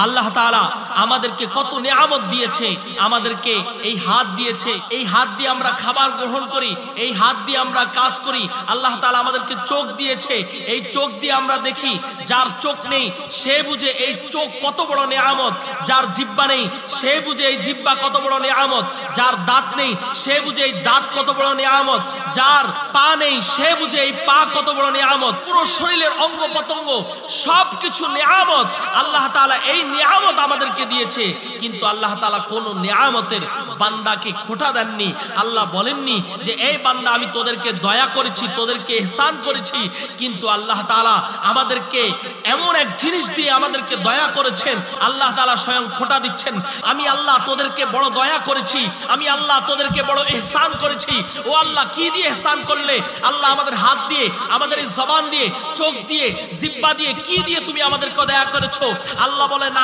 আল্লাহ তাআলা আমাদেরকে কত নিয়ামত দিয়েছে, আমাদেরকে এই হাত দিয়েছে, এই হাত দিয়ে আমরা খাবার গ্রহণ করি, এই হাত দিয়ে আমরা কাজ করি। আল্লাহ তাআলা আমাদেরকে চোখ দিয়েছে, এই চোখ দিয়ে আমরা দেখি। যার চোখ নেই সে বুঝে এই চোখ কত বড় নিয়ামত, যার জিহ্বা নেই সে বুঝে এই জিহ্বা কত বড় নিয়ামত, যার দাঁত নেই সে বুঝে এই দাঁত কত বড় নিয়ামত, যার পা নেই সে বুঝে এই পা কত বড় নিয়ামত। পুরো শরীরের অঙ্গ প্রত্যঙ্গ সবকিছু নিয়ামত। আল্লাহ তাআলা এই নিয়ামত আমাদেরকে দিয়েছে, কিন্তু আল্লাহ তাআলা কোন নিয়ামতের বান্দাকে খোটা দেননি। আল্লাহ বলেননি যে এই বান্দা আমি তোদেরকে দয়া করেছি, তোদেরকে ইহসান করেছি, কিন্তু আল্লাহ তাআলা আমাদেরকে এমন এক জিনিস দিয়ে আমাদেরকে দয়া করেছেন। আল্লাহ তাআলা স্বয়ং খোটা দিচ্ছেন, আমি আল্লাহ তোদেরকে বড় দয়া করেছি, আমি আল্লাহ তোদেরকে বড় ইহসান করেছি। ও আল্লাহ কি দিয়ে ইহসান করলে? আল্লাহ আমাদের হাত দিয়ে, আমাদের এই জবান দিয়ে, চোখ দিয়ে, জিহ্বা দিয়ে, কি দিয়ে তুমি আমাদেরকে দয়া করেছো? আল্লাহ বলেন